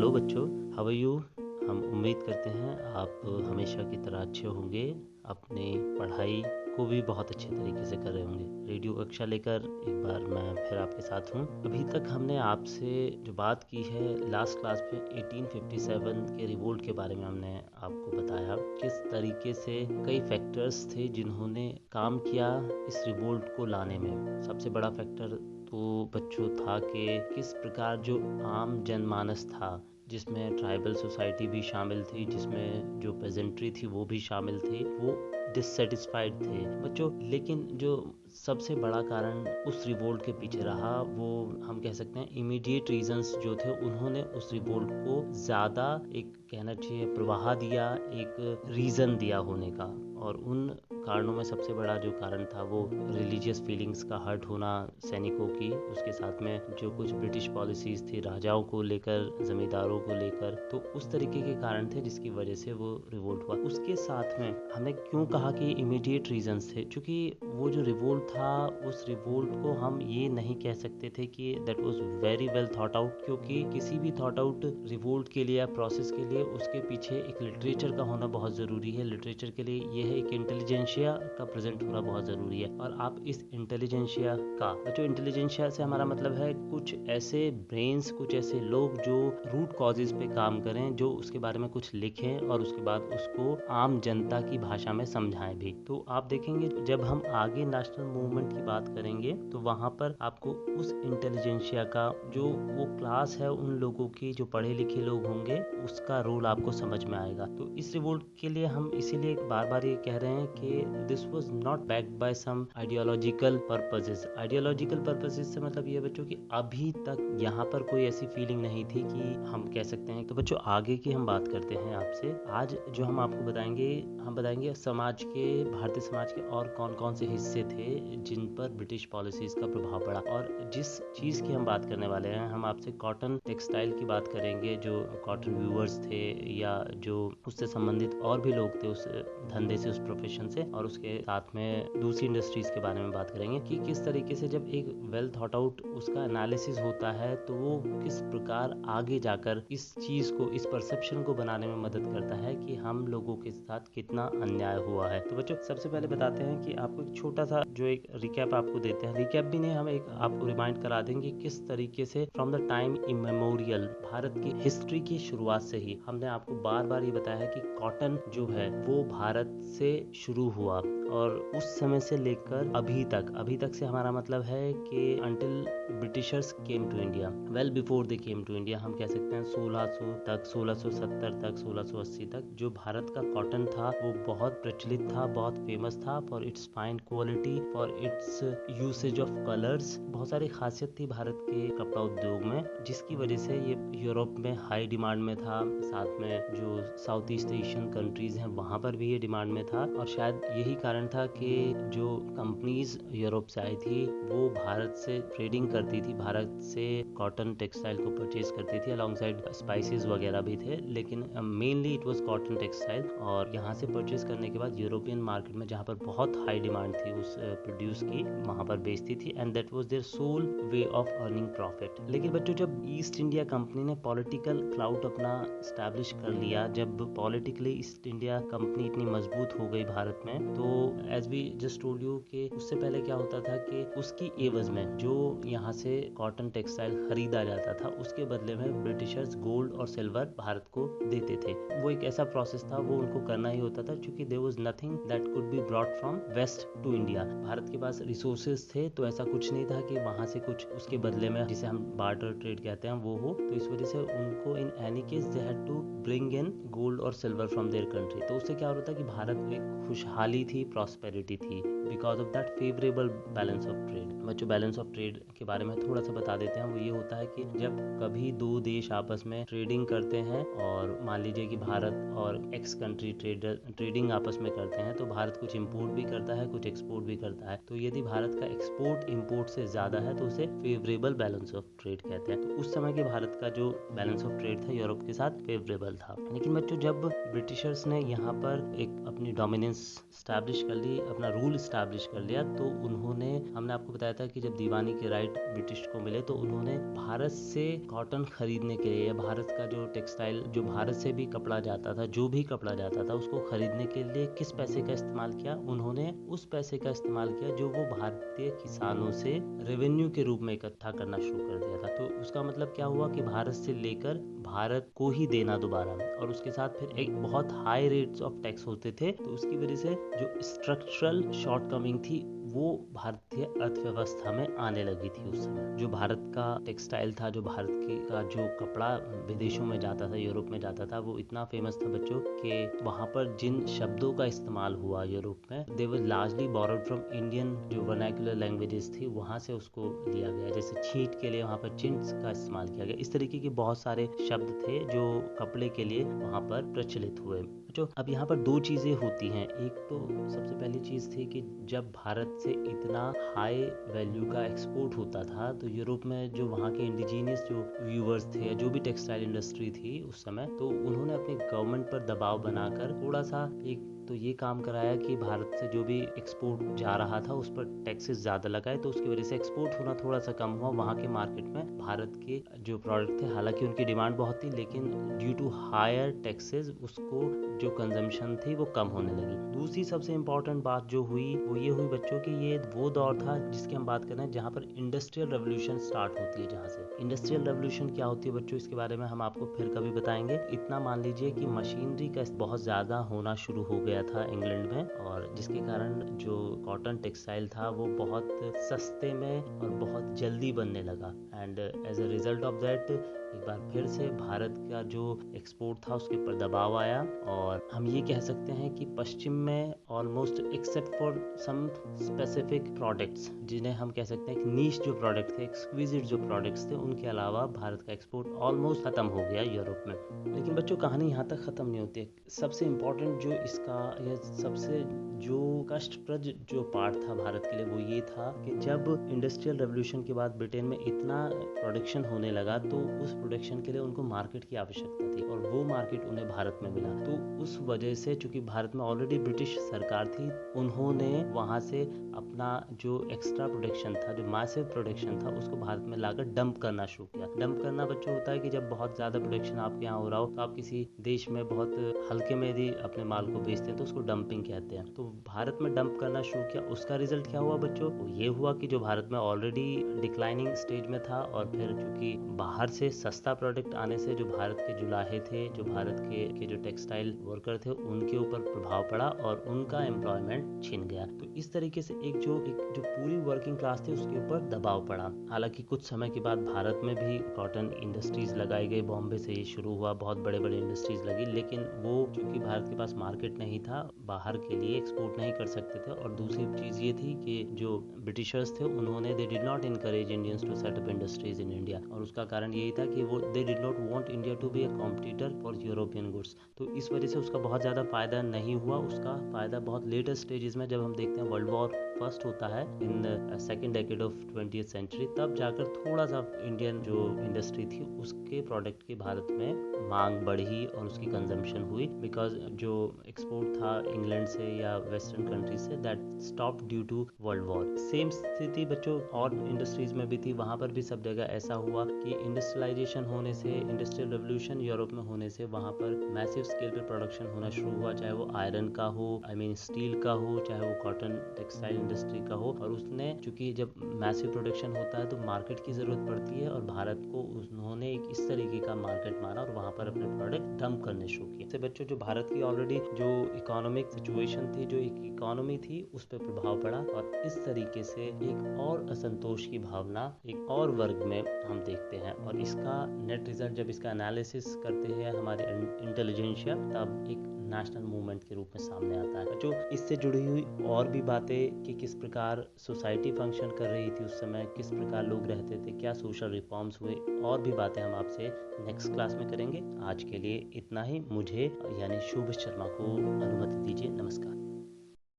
Hello बच्चों, how are you. हम उम्मीद करते हैं आप हमेशा की तरह अच्छे होंगे, अपनी पढ़ाई को भी बहुत अच्छे तरीके से कर रहे होंगे। रेडियो कक्षा लेकर एक बार मैं फिर आपके साथ हूँ। अभी तक हमने आपसे जो बात की है लास्ट क्लास में 1857 के रिवोल्ट के बारे में हमने आपको बताया, किस तरीके से कई फैक्टर्स थे जिन्होंने काम किया इस रिवोल्ट को लाने में। सबसे बड़ा फैक्टर तो बच्चों था कि किस प्रकार जो आम जनमानस था, जिसमें ट्राइबल सोसाइटी भी शामिल थी, जिसमें जो पेजेंट्री थी वो भी शामिल थी, वो डिससेटिस्फाइड थे बच्चों। लेकिन जो सबसे बड़ा कारण उस रिवोल्ट के पीछे रहा, वो हम कह सकते हैं इमीडिएट रीजंस जो थे, उन्होंने उस रिवोल्ट को ज़्यादा एक कहना चाहिए प्रवाह दिया, एक रीज़न दिया होने का। और उन कारणों में सबसे बड़ा जो कारण था वो रिलीजियस फीलिंग्स का हर्ट होना सैनिकों की, उसके साथ में जो कुछ ब्रिटिश पॉलिसीज़ थी राजाओं को लेकर, ज़मींदारों को लेकर, तो उस तरीके के कारण थे जिसकी वजह से वो रिवोल्ट हुआ। उसके साथ में हमने क्यों कहा कि इमीडिएट रीजंस थे, क्योंकि वो जो रिवोल्ट था, उस रिवोल्ट को हम ये नहीं कह सकते थे कि that was very well thought out, क्योंकि किसी भी थॉट आउट रिवोल्ट के लिए या प्रोसेस के लिए उसके पीछे एक लिटरेचर का होना बहुत ज़रूरी है। लिटरेचर के लिए ये है एक इंटेलिजेंशिया का प्रेजेंट होना बहुत ज़रूरी है। और आप इस इंटेलिजेंशिया का, जो इंटेलिजेंशिया से हमारा मतलब है कुछ ऐसे ब्रेन्स, कुछ ऐसे लोग जो रूट कॉजेज पे काम करें, जो उसके बारे में कुछ लिखें और उसके बाद उसको आम जनता की भाषा में समझाएं भी। तो आप देखेंगे जब हम आगे नेशनल मूवमेंट की बात करेंगे तो वहाँ पर आपको उस इंटेलिजेंशिया का जो वो क्लास है, उन लोगों की जो पढ़े लिखे लोग होंगे, उसका रोल आपको समझ में आएगा। तो इस रिवोल्ट के लिए हम इसीलिए बार बार ये कह रहे हैं कि this was not backed by some ideological purposes. Ideological purposes से मतलब ये बच्चों कि अभी तक यहाँ पर कोई ऐसी फीलिंग नहीं थी कि हम कह सकते हैं। तो बच्चों आगे की हम बात करते हैं आपसे। आज जो हम आपको बताएंगे, हम बताएंगे समाज के, भारतीय समाज के और कौन कौन से हिस्से थे जिन पर ब्रिटिश पॉलिसीज का प्रभाव पड़ा। और जिस चीज़ की हम बात करने वाले हैं, हम आपसे कॉटन टेक्सटाइल की बात करेंगे, जो कॉटन व्यूअर्स थे या जो उससे संबंधित और भी लोग थे, उस धंधे से, उस प्रोफेशन से, और उसके साथ में दूसरी इंडस्ट्रीज के बारे में बात करेंगे कि किस तरीके से जब एक वेल थॉट आउट उसका एनालिसिस होता है तो वो किस प्रकार आगे जाकर इस चीज़ को, इस परसेप्शन को बनाने में मदद करता है कि हम लोगों के साथ कितना अन्याय हुआ है। तो बच्चों सबसे पहले बताते हैं कि आपको एक छोटा सा जो एक रिकैप आपको देते हैं, रिकैप भी नहीं, हम एक आपको रिमाइंड करा देंगे किस तरीके से from the time immemorial, Bharat की हिस्ट्री की शुरुआत से ही हमने आपको बार बार ये बताया है कि कॉटन जो है वो भारत से शुरू हुआ, और उस समय से लेकर अभी तक से हमारा मतलब है कि until Britishers came to India, well before they came to India, हम कह सकते हैं 1600 तक, 1670 तक, 1680 तक जो भारत का कॉटन था वो बहुत प्रचलित था, बहुत फेमस था for its fine quality, for its usage of colours. बहुत सारी खासियत थी भारत के कपड़ा उद्योग में, जिसकी वजह से ये यूरोप में हाई डिमांड में था। साथ में जो साउथ ईस्ट एशियन कंट्रीज हैं वहाँ पर भी ये डिमांड में था, और शायद यही कारण था कि जो कंपनीज यूरोप से आई थी वो भारत से ट्रेडिंग करती थी, भारत से कॉटन टेक्सटाइल को परचेज करती थी, अलॉन्ग साइड स्पाइसेस वगैरह भी थे, लेकिन mainly it was cotton textile. और यहाँ से परचेज करने के बाद यूरोपियन मार्केट में जहाँ पर बहुत हाई डिमांड थी उस प्रोड्यूस की, वहाँ पर बेचती थी, and that was their sole way of earning profit. लेकिन बच्चों जब ईस्ट इंडिया कंपनी ने पॉलिटिकल क्लाउट अपना स्टैब्लिश कर लिया, जब पॉलिटिकली ईस्ट इंडिया कंपनी इतनी मजबूत हो गई भारत में, तो as we just told you कि उससे पहले क्या होता था कि उसकी एवज में जो यहाँ से कॉटन टेक्सटाइल खरीदा जाता था, उसके बदले में ब्रिटिशर्स गोल्ड और सिल्वर भारत को देते थे। वो एक ऐसा प्रोसेस था, वो उनको करना ही होता था, क्योंकि there was nothing that could be brought from west to India. भारत के पास रिसोर्सेज थे, तो ऐसा कुछ नहीं था कि वहाँ से कुछ उसके बदले में, जिसे हम बार्टर ट्रेड कहते हैं, वो हो। तो इस वजह से उनको in any case they had to bring in gold और सिल्वर फ्रॉम देयर कंट्री। तो उससे क्या होता है कि भारत में एक खुशहाली थी, प्रॉस्पेरिटी थी, because of that favourable balance of trade. बच्चों बैलेंस ऑफ ट्रेड के बारे में थोड़ा सा बता देते हैं। वो ये होता है कि जब कभी दो देश आपस में ट्रेडिंग करते हैं, और मान लीजिए कि भारत और एक्स कंट्री ट्रेडिंग आपस में करते हैं, तो भारत कुछ इंपोर्ट भी करता है, कुछ एक्सपोर्ट भी करता है। तो यदि भारत का एक्सपोर्ट इंपोर्ट से ज्यादा है तो उसे फेवरेबल बैलेंस ऑफ ट्रेड कहते हैं। तो उस समय के भारत का जो बैलेंस ऑफ ट्रेड था यूरोप के साथ फेवरेबल था। लेकिन बच्चों जब ब्रिटिशर्स ने यहाँ पर एक अपनी डोमिनेंस स्टैब्लिश कर ली, अपना रूल इस्टेब्लिश कर लिया। तो उन्होंने, हमने आपको बताया था कि जब दीवानी के राइट ब्रिटिश को मिले तो उन्होंने भारत से कॉटन खरीदने के लिए, या भारत का जो टेक्सटाइल, जो भारत से भी कपड़ा जाता था, जो भी कपड़ा जाता था, उसको खरीदने के लिए किस पैसे का इस्तेमाल किया? उन्होंने उस पैसे का इस्तेमाल किया जो वो भारतीय किसानों से रेवेन्यू के रूप में इकट्ठा करना शुरू कर दिया था। तो उसका मतलब क्या हुआ कि भारत से लेकर भारत को ही देना दोबारा, और उसके साथ फिर एक बहुत हाई रेट्स ऑफ टैक्स होते थे। तो उसकी वजह से जो स्ट्रक्चरल शॉर्टकमिंग थी वो भारतीय अर्थव्यवस्था में आने लगी थी उस समय। जो भारत का टेक्सटाइल था, जो भारत का जो कपड़ा विदेशों में जाता था, यूरोप में जाता था, वो इतना फेमस था बच्चों कि वहाँ पर जिन शब्दों का इस्तेमाल हुआ यूरोप में, दे वर लार्जली बोरोड फ्रॉम इंडियन जो वर्नाक्युलर लैंग्वेजेस थी, वहाँ से उसको लिया गया। जैसे छींट के लिए वहाँ पर चिंट्स का इस्तेमाल किया गया। इस तरीके के बहुत सारे शब्द थे जो कपड़े के लिए वहाँ पर प्रचलित हुए। जो अब यहाँ पर दो चीज़ें होती हैं। एक तो सबसे पहली चीज़ थी कि जब भारत से इतना हाई वैल्यू का एक्सपोर्ट होता था तो यूरोप में जो वहाँ के इंडिजीनियस जो व्यूअर्स थे, जो भी टेक्सटाइल इंडस्ट्री थी उस समय, तो उन्होंने अपनी गवर्नमेंट पर दबाव बनाकर थोड़ा सा एक तो ये काम कराया कि भारत से जो भी एक्सपोर्ट जा रहा था उस पर टैक्सेस ज़्यादा लगाए। तो उसकी वजह से एक्सपोर्ट होना थोड़ा सा कम हुआ वहाँ के मार्केट में। भारत के जो प्रोडक्ट थे, हालांकि उनकी डिमांड बहुत थी, लेकिन ड्यू टू हायर टैक्सेस उसको जो कंजम्पशन थी वो कम होने लगी। दूसरी सबसे इम्पोर्टेंट बात जो हुई वो ये हुई बच्चों कि ये वो दौर था जिसकी हम बात कर रहे हैं जहाँ पर इंडस्ट्रियल रेवोल्यूशन स्टार्ट होती है। जहाँ से इंडस्ट्रियल रेवोल्यूशन क्या होती है बच्चों, इसके बारे में हम आपको फिर कभी बताएंगे। इतना मान लीजिए कि मशीनरी का बहुत ज़्यादा होना शुरू हो गया था इंग्लैंड में, और जिसके कारण जो कॉटन टेक्सटाइल था वो बहुत सस्ते में और बहुत जल्दी बनने लगा। And as a result of that एक बार फिर से भारत का जो एक्सपोर्ट था उसके ऊपर दबाव आया, और हम ये कह सकते हैं कि पश्चिम में almost except for some specific products, जिन्हें हम कह सकते हैं कि नीश जो प्रोडक्ट थे, एक्सक्विजिट जो प्रोडक्ट्स थे, उनके अलावा भारत का एक्सपोर्ट ऑलमोस्ट खत्म हो गया यूरोप में। लेकिन बच्चों कहानी यहाँ तक खत्म नहीं होती है। सबसे इम्पोर्टेंट जो इसका या सबसे जो कष्टप्रद जो पार्ट था भारत के लिए वो ये था कि जब इंडस्ट्रियल रेवोल्यूशन के बाद ब्रिटेन में इतना प्रोडक्शन होने लगा तो उस प्रोडक्शन के लिए उनको मार्केट की आवश्यकता थी, और वो मार्केट उन्हें भारत में मिला। तो उस वजह से चूंकि भारत में ऑलरेडी ब्रिटिश सरकार थी, उन्होंने वहाँ से अपना जो एक्स्ट्रा प्रोडक्शन था, जो मैसिव प्रोडक्शन था, उसको भारत में लाकर डंप करना शुरू किया। डंप करना बच्चों होता है कि जब बहुत ज़्यादा प्रोडक्शन आपके यहाँ हो रहा हो तो आप किसी देश में बहुत हल्के में यदि अपने माल को बेचते हैं तो उसको डंपिंग कहते हैं। तो भारत में डंप करना शुरू किया। उसका रिजल्ट क्या हुआ बच्चों? ये हुआ कि जो भारत में ऑलरेडी डिक्लाइनिंग स्टेज में था, और फिर चूंकि बाहर से सस्ता प्रोडक्ट आने से जो भारत के जुलाहे थे, जो भारत के जो टेक्सटाइल वर्कर थे, उनके ऊपर प्रभाव पड़ा और उनका एम्प्लॉयमेंट छिन गया। तो इस तरीके से एक जो पूरी वर्किंग क्लास थी उसके ऊपर दबाव पड़ा। हालांकि कुछ समय के बाद भारत में भी कॉटन इंडस्ट्रीज लगाई गई। बॉम्बे से ये शुरू हुआ, बहुत बड़े बड़े इंडस्ट्रीज लगी, लेकिन वो चूंकि भारत के पास मार्केट नहीं था, बाहर के लिए एक्सपोर्ट नहीं कर सकते थे। और दूसरी चीज़ ये थी कि जो ब्रिटिशर्स थे उन्होंने they did not encourage Indians to set up industries in India, और उसका कारण यही था कि वो they did not want India to be a competitor for European goods. तो इस वजह से उसका बहुत ज़्यादा फायदा नहीं हुआ। उसका फायदा बहुत लेटर स्टेजेस में, जब हम देखते हैं वर्ल्ड वॉर फर्स्ट होता है in second decade of 20th century, तब जाकर थोड़ा सा इंडियन जो इंडस्ट्री थी उसके प्रोडक्ट की भारत में मांग बढ़ी और उसकी कंजम्पशन हुई, बिकॉज जो एक्सपोर्ट था इंग्लैंड से या वेस्टर्न कंट्री से, that stop due to world war. Same स्थिति बच्चों और इंडस्ट्रीज में भी थी। वहाँ पर भी सब जगह ऐसा हुआ कि इंडस्ट्रियलाइजेशन होने से, इंडस्ट्रियल रेवोल्यूशन यूरोप में होने से वहाँ पर मैसिव स्केल पे प्रोडक्शन होना शुरू हुआ, चाहे वो आयरन का हो, स्टील का हो, चाहे वो कॉटन टेक्सटाइल इंडस्ट्री का हो। और उसने चूंकि जब मैसिव प्रोडक्शन होता है तो मार्केट की जरूरत पड़ती है, और भारत को उन्होंने एक इस तरीके का मार्केट माना और वहाँ पर अपने प्रोडक्ट डंप करने शुरू किए। इससे बच्चों जो भारत की ऑलरेडी जो इकोनॉमिक सिचुएशन थी, जो एक इकोनॉमी थी, उस पर प्रभाव पड़ा, और इस तरीके से एक और असंतोष की भावना एक और वर्ग में हम देखते हैं। और इसका नेट रिजल्ट जब इसका एनालिसिस करते हैं हमारे इंटेलिजेंशिया, तब एक नेशनल मूवमेंट के रूप में सामने आता है। जो इससे जुड़ी हुई और भी बातें कि किस प्रकार सोसाइटी फंक्शन कर रही थी उस समय, किस प्रकार लोग रहते थे, क्या सोशल रिफॉर्म्स हुए, और भी बातें हम आपसे नेक्स्ट क्लास में करेंगे। आज के लिए इतना ही। मुझे यानी शुभ शर्मा को अनुमति दीजिए। नमस्कार।